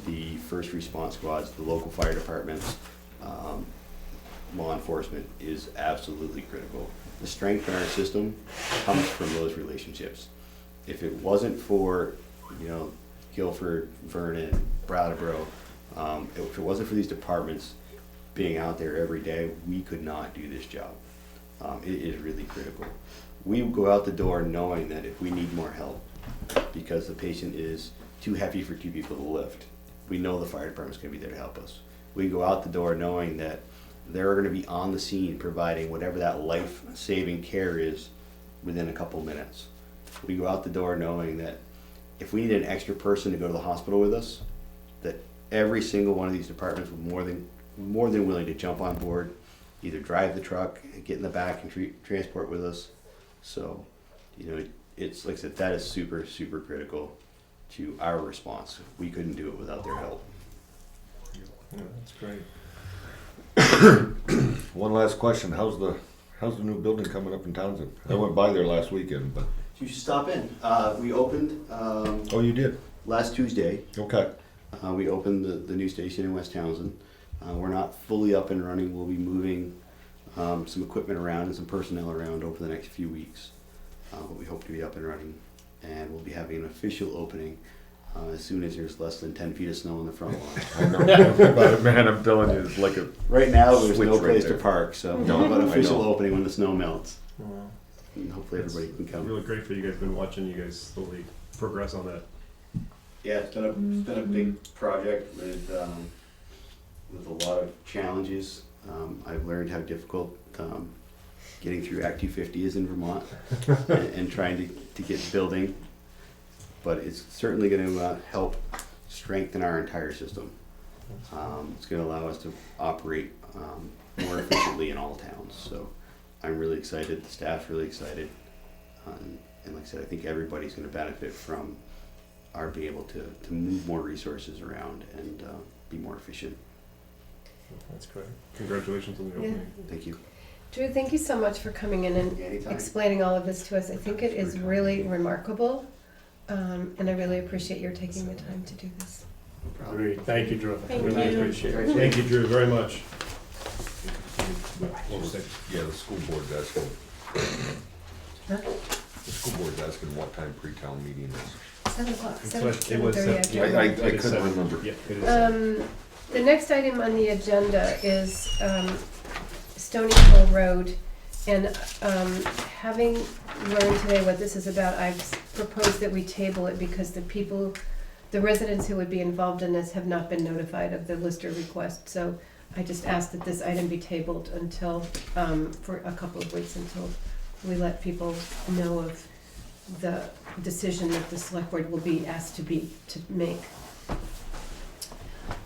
Speaker 7: the first response squads, the local fire departments, law enforcement is absolutely critical. The strength in our system comes from those relationships. If it wasn't for, Guilford, Vernon, Brattleboro, if it wasn't for these departments being out there every day, we could not do this job. It is really critical. We go out the door knowing that if we need more help, because the patient is too heavy for 2 people to lift, we know the fire department's gonna be there to help us. We go out the door knowing that they're gonna be on the scene providing whatever that life-saving care is within a couple minutes. We go out the door knowing that if we need an extra person to go to the hospital with us, that every single one of these departments were more than willing to jump on board, either drive the truck, get in the back and transport with us. So, you know, it's like I said, that is super, super critical to our response. We couldn't do it without their help.
Speaker 6: Yeah, that's great.
Speaker 4: One last question, how's the new building coming up in Townsend? I went by there last weekend, but.
Speaker 7: You should stop in. We opened
Speaker 4: Oh, you did?
Speaker 7: last Tuesday.
Speaker 4: Okay.
Speaker 7: We opened the new station in West Townsend. We're not fully up and running. We'll be moving some equipment around and some personnel around over the next few weeks. But we hope to be up and running. And we'll be having an official opening as soon as there's less than 10 feet of snow on the front lawn.
Speaker 4: I know, man, I'm telling you, it's like a.
Speaker 7: Right now, there's
Speaker 4: Switch
Speaker 7: no
Speaker 4: right
Speaker 7: place
Speaker 4: there.
Speaker 7: to park, so
Speaker 4: No,
Speaker 7: we'll have an
Speaker 4: I
Speaker 7: official
Speaker 4: know.
Speaker 7: opening when the snow melts.
Speaker 6: Wow.
Speaker 7: And hopefully everybody can come.
Speaker 3: Really great for you guys. Been watching you guys slowly progress on that.
Speaker 7: Yeah, it's been a big project with a lot of challenges. I've learned how difficult getting through Act 250 is in Vermont and trying to get building. But it's certainly going to help strengthen our entire system. It's going to allow us to operate more efficiently in all towns. So I'm really excited. The staff's really excited. And like I said, I think everybody's going to benefit from our being able to move more resources around and be more efficient.
Speaker 6: That's great.
Speaker 3: Congratulations on the
Speaker 1: Yeah.
Speaker 3: opening.
Speaker 7: Thank you.
Speaker 1: Drew, thank you so much for coming in and
Speaker 7: Anytime.
Speaker 1: explaining all of this to us. I think it is really remarkable, and I really appreciate your taking the time to do this.
Speaker 6: Great. Thank you, Drew.
Speaker 5: Thank
Speaker 6: Really
Speaker 5: you.
Speaker 6: appreciate it.
Speaker 3: Thank you, Drew, very much.
Speaker 4: What was it? Yeah, the school board's asking.
Speaker 1: Huh?
Speaker 4: The school board's asking what time pre-town meeting is.
Speaker 1: 7 o'clock,
Speaker 3: It
Speaker 1: 7:30
Speaker 3: was
Speaker 1: after.
Speaker 4: I
Speaker 3: It is
Speaker 4: couldn't
Speaker 3: 7.
Speaker 4: remember.
Speaker 3: Yeah, it is 7.
Speaker 1: The next item on the agenda is Stony Hill Road. And having learned today what this is about, I've proposed that we table it because the residents who would be involved in this have not been notified of the lister request. So I just ask that this item be tabled until, for a couple of weeks, until we let people know of the decision that the select board will be asked to make.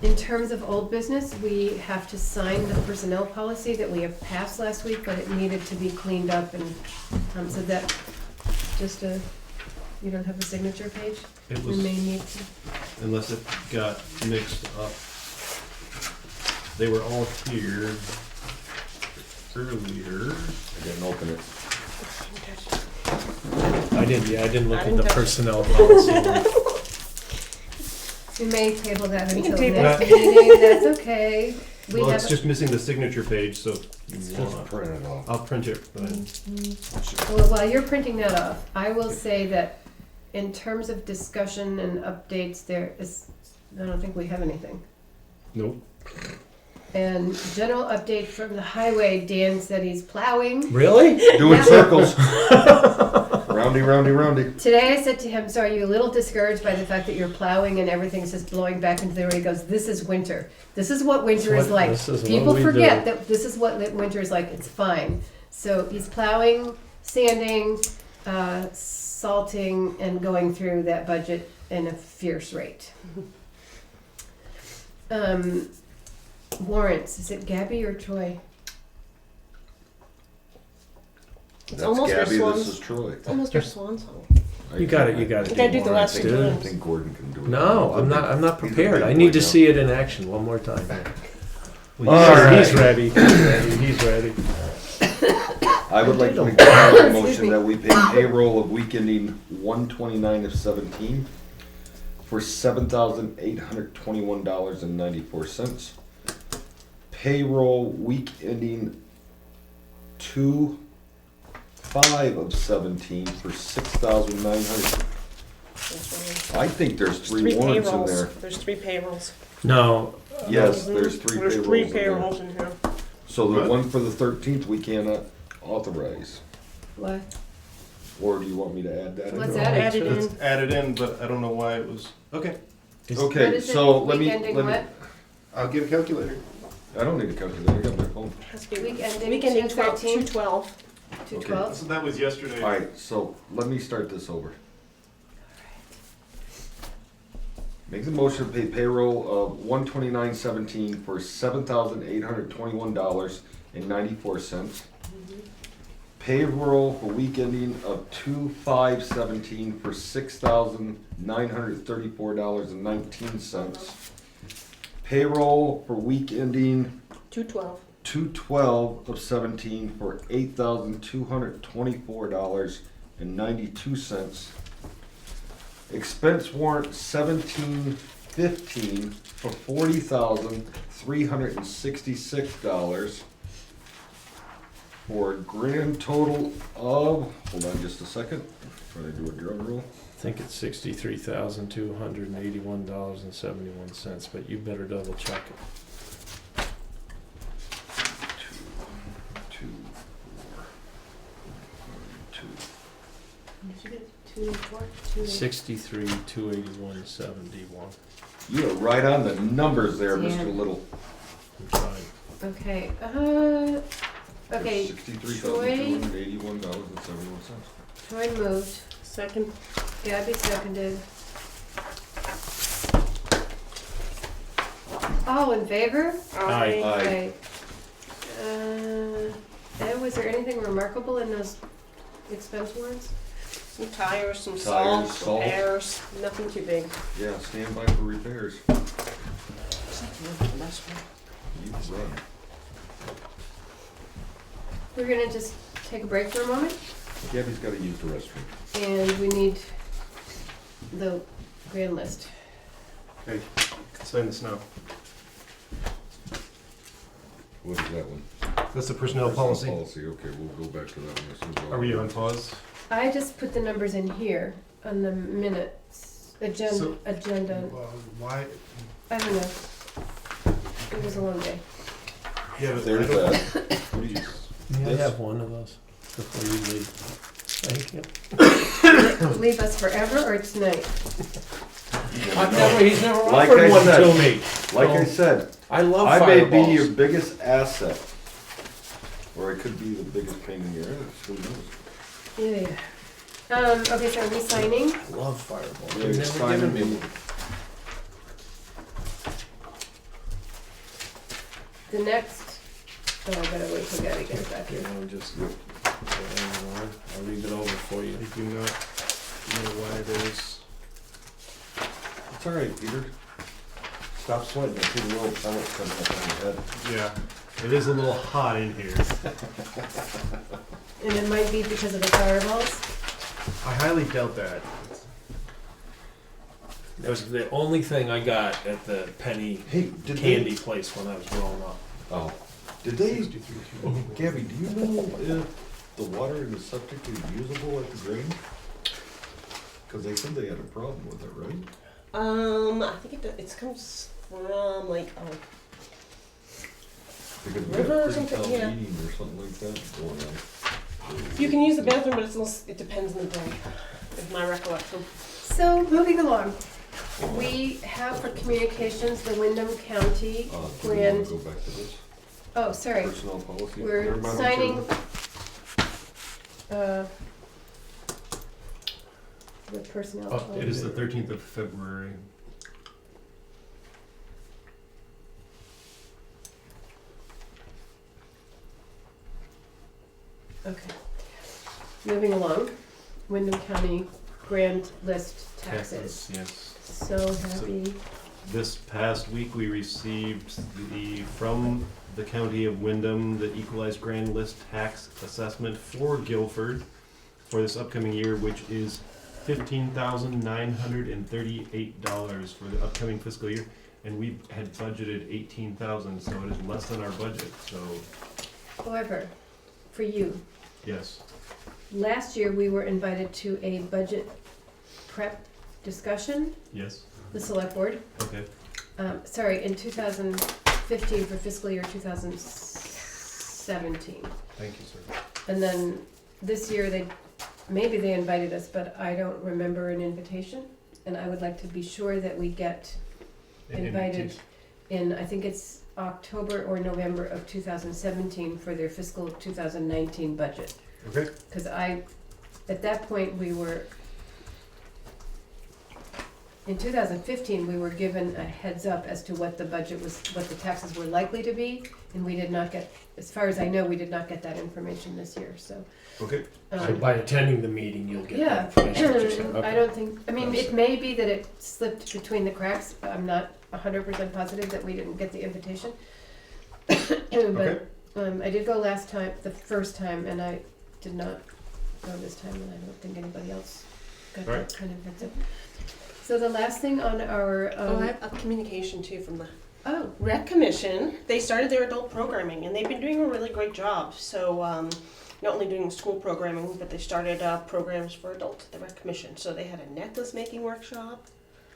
Speaker 1: In terms of old business, we have to sign the personnel policy that we have passed last week, but it needed to be cleaned up, and so that, you don't have a signature page?
Speaker 3: It
Speaker 1: We
Speaker 3: was,
Speaker 1: may need to.
Speaker 3: unless it got mixed up. They were all here earlier.
Speaker 4: I didn't open it.
Speaker 6: I didn't look
Speaker 5: I
Speaker 6: at
Speaker 5: didn't
Speaker 6: the
Speaker 5: touch-
Speaker 6: personnel policy.
Speaker 1: We may table that
Speaker 5: We can
Speaker 1: until
Speaker 5: table
Speaker 1: next
Speaker 6: it.
Speaker 1: meeting, that's okay. We
Speaker 3: Well,
Speaker 1: have,
Speaker 3: it's just missing the signature page, so
Speaker 4: Just print it off.
Speaker 3: I'll print it. But
Speaker 1: well, while you're printing that off, I will say that in terms of discussion and updates, I don't think we have anything.
Speaker 3: nope.
Speaker 1: And general update from the highway, Dan said he's plowing.
Speaker 6: Really?
Speaker 4: Doing
Speaker 1: Yeah.
Speaker 4: circles. Roundy, roundy, roundy.
Speaker 1: Today I said to him, so are you a little discouraged by the fact that you're plowing and everything's just blowing back into the road? He goes, this is winter. This is what winter is like.
Speaker 6: This is what
Speaker 1: People
Speaker 6: we
Speaker 1: forget
Speaker 6: do.
Speaker 1: that this is what winter is like. It's fine. So he's plowing, sanding, salting, and going through that budget in a fierce rate. Warrants, is it Gabby or Troy?
Speaker 5: It's
Speaker 4: That's
Speaker 5: almost your
Speaker 4: Gabby,
Speaker 5: swans.
Speaker 4: this is Troy.
Speaker 5: It's almost your swan song.
Speaker 6: You got it, you got it.
Speaker 5: You gotta do the last
Speaker 4: I
Speaker 5: two
Speaker 4: think- I
Speaker 5: times.
Speaker 4: think Gordon can do it.
Speaker 6: No, I'm not
Speaker 4: He's a
Speaker 6: prepared.
Speaker 4: big
Speaker 6: I need
Speaker 4: boy
Speaker 6: to
Speaker 4: now.
Speaker 6: see it in action one more time.
Speaker 3: Well,
Speaker 6: All
Speaker 3: you-
Speaker 6: right. He's ready, he's ready.
Speaker 4: I would like to make
Speaker 1: Excuse
Speaker 4: a motion
Speaker 1: me.
Speaker 4: that we pay payroll of week ending 1/29 of 17 for $7,821.94. Payroll week ending 2/5 of 17 for $6,900.
Speaker 5: That's
Speaker 4: I think there's
Speaker 5: right.
Speaker 4: three warrants in
Speaker 5: payrolls.
Speaker 4: there.
Speaker 5: There's 3 payrolls.
Speaker 6: No,
Speaker 4: Yes,
Speaker 5: Mhm.
Speaker 4: there's three
Speaker 5: There's
Speaker 4: payrolls
Speaker 5: 3
Speaker 4: in there.
Speaker 5: payrolls in here.
Speaker 4: So the
Speaker 3: What?
Speaker 4: one for the 13th we cannot authorize.
Speaker 1: What?
Speaker 4: Or do you want me to add that in?
Speaker 1: What's
Speaker 6: No.
Speaker 1: that?
Speaker 5: Add it in.
Speaker 3: It's added in, but I don't know why it was. Okay,
Speaker 1: What
Speaker 4: Okay,
Speaker 1: is it?
Speaker 4: so let me,
Speaker 1: Week ending what?
Speaker 3: I'll get a calculator.
Speaker 4: I don't need a calculator, I got my phone.
Speaker 5: Has to be
Speaker 1: Week ending
Speaker 5: week ending
Speaker 1: 2/13?
Speaker 5: 2/12.
Speaker 1: 2/12?
Speaker 3: So that was yesterday.
Speaker 4: Alright, so let me start this over. Make the motion to pay payroll of $129.17 for $7,821.94. Payroll for week ending of 2/5/17 for $6,934.19. Payroll for week ending
Speaker 5: 2/12.
Speaker 4: 2/12/17 for $8,224.92. Expense warrant 1715 for $40,366 for a grand total of, hold on just a second, trying to do a drum roll.
Speaker 6: I think it's $63,281.71, but you better double check it.
Speaker 4: 2, 4, 2.
Speaker 1: Did you get 284?
Speaker 6: 63,281.71.
Speaker 4: You are right on the numbers there,
Speaker 1: Yeah.
Speaker 4: Mr. Little.
Speaker 6: I'm trying.
Speaker 1: Okay, okay,
Speaker 4: $63,281.71.
Speaker 1: Troy moved,
Speaker 5: Second.
Speaker 1: Gabby seconded. All in favor?
Speaker 6: Aye.
Speaker 4: Aye.
Speaker 1: And was there anything remarkable in those expense warrants?
Speaker 5: Some tires, some
Speaker 4: Tires,
Speaker 5: salt,
Speaker 4: salt.
Speaker 5: repairs, nothing too big.
Speaker 4: Yeah, stand by for repairs. You can run.
Speaker 1: We're gonna just take a break for a moment,
Speaker 4: Gabby's gotta use the restroom.
Speaker 1: and we need the grand list.
Speaker 3: Okay, sign this now.
Speaker 4: What is that one?
Speaker 3: That's the personnel policy.
Speaker 4: Policy, okay, we'll go back to that one as soon as.
Speaker 3: Are we on pause?
Speaker 1: I just put the numbers in here on the minutes,
Speaker 3: So-
Speaker 1: agenda,
Speaker 3: Why?
Speaker 1: I don't know. It was a long day.
Speaker 3: Yeah, but
Speaker 4: There's
Speaker 3: I don't-
Speaker 4: that. What do you?
Speaker 6: May I
Speaker 4: This?
Speaker 6: have one of those before you leave? Thank you.
Speaker 1: Leave us forever or tonight?
Speaker 6: He's never
Speaker 4: Like
Speaker 6: offered
Speaker 4: I
Speaker 6: one
Speaker 4: said.
Speaker 6: to me.
Speaker 4: Like I
Speaker 6: So,
Speaker 4: said,
Speaker 6: I love
Speaker 4: I may be
Speaker 6: fireballs.
Speaker 4: your biggest asset. Or I could be the biggest pain in your ass, who knows?
Speaker 1: Yeah. Okay, so are we signing?
Speaker 6: I love fireballs.
Speaker 4: Yeah,
Speaker 6: They've
Speaker 4: you're
Speaker 6: never
Speaker 4: signing
Speaker 6: given me
Speaker 4: me.
Speaker 6: one.
Speaker 1: The next, oh, I gotta wait till Gabby gets back here.
Speaker 6: I'll just, I'll leave it over for you.
Speaker 3: I do not know why there's.
Speaker 4: It's alright, Peter. Stop sweating, I see the little pellets coming up on your head.
Speaker 3: Yeah, it is a little hot in here.
Speaker 1: And it might be because of the fireballs.
Speaker 3: I highly doubt that.
Speaker 6: That was the only thing I got at the penny
Speaker 4: Hey, did
Speaker 6: candy place when I was growing up.
Speaker 4: Oh. Did they, Gabby, do you know if the water in the septic is usable at the drain? Cause they said they had a problem with it, right?
Speaker 5: I think it comes from like,
Speaker 4: Because we
Speaker 5: River or
Speaker 4: had
Speaker 5: something,
Speaker 4: pre-town
Speaker 5: yeah.
Speaker 4: meeting or something like that going on.
Speaker 5: you can use the bathroom, but it depends on the day, is my recollection.
Speaker 1: So, moving along. We have for communications the Wyndham County
Speaker 4: Do we wanna
Speaker 1: Grand,
Speaker 4: go back to this
Speaker 1: oh, sorry.
Speaker 4: personnel policy?
Speaker 1: We're
Speaker 4: Never mind,
Speaker 1: signing,
Speaker 4: I'm
Speaker 1: the personnel.
Speaker 3: Oh, it is the 13th of February.
Speaker 1: Okay. Moving along, Wyndham County Grand List taxes.
Speaker 3: Yes.
Speaker 1: So happy.
Speaker 3: This past week, we received from the county of Windham, the equalized grand list tax assessment for Guilford for this upcoming year, which is $15,938 for the upcoming fiscal year. And we had budgeted $18,000, so it is less than our budget, so,
Speaker 1: However, for you,
Speaker 3: yes.
Speaker 1: last year we were invited to a budget prep discussion,
Speaker 3: Yes,
Speaker 1: the select board.
Speaker 3: okay.
Speaker 1: Sorry, in 2015 for fiscal year 2017.
Speaker 3: Thank you, sir.
Speaker 1: And then this year maybe they invited us, but I don't remember an invitation. And I would like to be sure that we get invited in, I think it's October or November of 2017 for their fiscal 2019 budget.
Speaker 3: Okay.
Speaker 1: Because at that point, we were in 2015, we were given a heads up as to what the budget was, what the taxes were likely to be, and we did not get, as far as I know, we did not get that information this year, so.
Speaker 4: Okay.
Speaker 6: So by attending the meeting, you'll get
Speaker 1: Yeah,
Speaker 6: that information. what you're saying.
Speaker 1: I
Speaker 6: Okay.
Speaker 1: don't think, I mean, it may be that it slipped between the cracks, I'm not 100% positive that we didn't get the invitation. But, I did go last time, the first time, and I did not go this time, and I don't think anybody else got
Speaker 3: Right.
Speaker 1: that kind of heads up. So the last thing on our,
Speaker 5: Oh, I have a communication too from the
Speaker 1: oh,
Speaker 5: Rec Commission. They started their adult programming and they've been doing a really great job. So not only doing school programming, but they started programs for adults at the Rec Commission. So they had a necklace making workshop.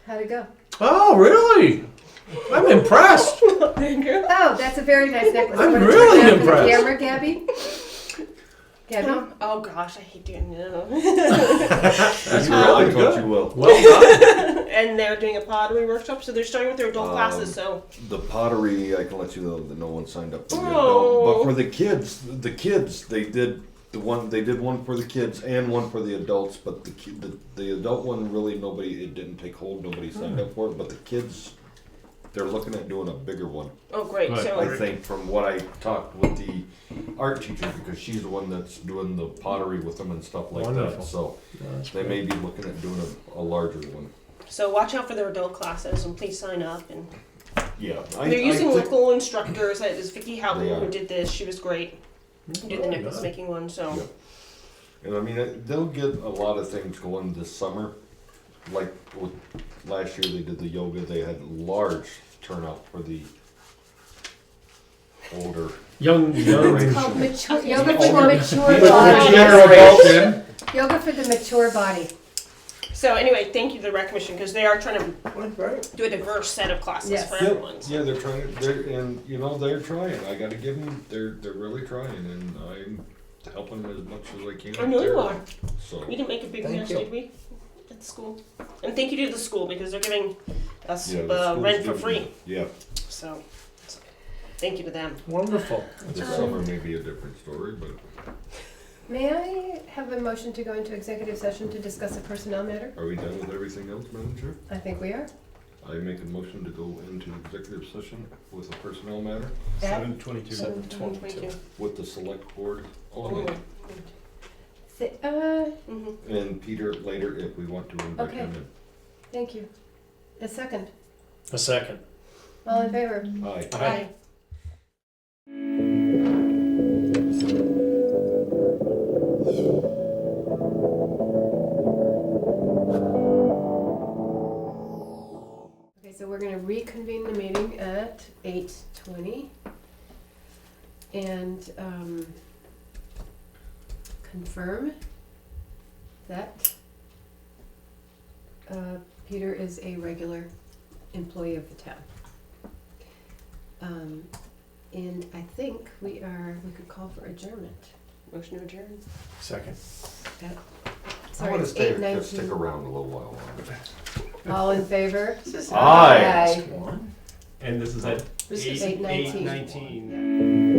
Speaker 1: how'd it go?
Speaker 6: Oh, really? I'm impressed.
Speaker 5: Thank you.
Speaker 1: Oh, that's a very nice necklace.
Speaker 6: I'm
Speaker 1: Want to
Speaker 6: really
Speaker 1: turn it on for the
Speaker 6: impressed.
Speaker 1: camera, Gabby? Gabby?
Speaker 5: Oh gosh, I hate doing it.
Speaker 4: I taught you well.
Speaker 6: Well done.
Speaker 5: And they're doing a pottery workshop, so they're starting with their adult classes. So
Speaker 4: The pottery, I can let you know that no one signed up for the
Speaker 5: Oh.
Speaker 4: adult. But for the kids, they did one for the kids and one for the adults. But the adult one really it didn't take hold. Nobody signed up for it. But the kids, they're looking at doing a bigger one.
Speaker 5: oh great.
Speaker 3: Good.
Speaker 5: So
Speaker 4: I think from what I talked with the art teacher, because she's the one that's doing the pottery with them and stuff like
Speaker 6: Wonderful.
Speaker 4: that. So
Speaker 6: That's
Speaker 4: they
Speaker 6: great.
Speaker 4: may be looking at doing a larger one.
Speaker 5: so watch out for their adult classes and please sign up. And
Speaker 4: Yeah,
Speaker 5: they're using
Speaker 4: think-
Speaker 5: local instructors. That is Vicky
Speaker 4: They
Speaker 5: Houghton
Speaker 4: are.
Speaker 5: who did this. She was great. Who did the necklace making one. So.
Speaker 4: Yeah. And I mean, they'll get a lot of things going this summer. Like with last year, they did the yoga. They had large turnout for the older.
Speaker 6: Young.
Speaker 1: It's called mature, yoga for the
Speaker 4: Older-
Speaker 1: mature
Speaker 4: Mature
Speaker 1: body.
Speaker 4: adults.
Speaker 1: Yoga for the mature body.
Speaker 5: So anyway, thank you to the Rec Commission because they are trying to do a diverse set of classes
Speaker 1: Yes.
Speaker 5: for
Speaker 4: Yep.
Speaker 5: everyone. So.
Speaker 4: Yeah, they're trying. They're trying. I got to give them. They're really trying, and I'm helping them as much as I can.
Speaker 5: I know you
Speaker 4: There.
Speaker 5: are.
Speaker 4: So
Speaker 5: We didn't make a big
Speaker 6: Thank
Speaker 5: mess,
Speaker 6: you.
Speaker 5: did we? At the school. And thank you to the school because they're giving us
Speaker 4: yeah, the school's
Speaker 5: rent for
Speaker 4: giving-
Speaker 5: free.
Speaker 4: Yeah,
Speaker 5: So thank you to them.
Speaker 6: Wonderful.
Speaker 4: this summer may be a different story, but
Speaker 1: May I have a motion to go into executive session to discuss a personnel matter?
Speaker 4: are we done with everything else, Madam Chair?
Speaker 1: I think we are.
Speaker 4: I make a motion to go into executive session with a personnel matter
Speaker 1: At
Speaker 3: 7:22.
Speaker 6: 7:22.
Speaker 4: with the select board
Speaker 5: Oh,
Speaker 4: only.
Speaker 5: mhm.
Speaker 4: And Peter later if we want to invite
Speaker 1: Okay.
Speaker 4: him in.
Speaker 1: thank you. A second.
Speaker 6: A second.
Speaker 1: All in favor?
Speaker 4: Aye.
Speaker 5: Aye.
Speaker 1: Okay, so we're gonna reconvene the meeting at 8:20. And, confirm that, Peter is a regular employee of the town. And I think we could call for adjournment.
Speaker 5: Motion to adjourn.
Speaker 6: Second.
Speaker 4: I
Speaker 1: Sorry,
Speaker 4: want
Speaker 1: it's
Speaker 4: to stick
Speaker 1: 8:19.
Speaker 4: around a little while longer.
Speaker 1: All in favor?
Speaker 3: Aye.
Speaker 1: Aye.
Speaker 6: One.
Speaker 3: And this is at
Speaker 1: This is
Speaker 3: 8:19.
Speaker 1: 8:19.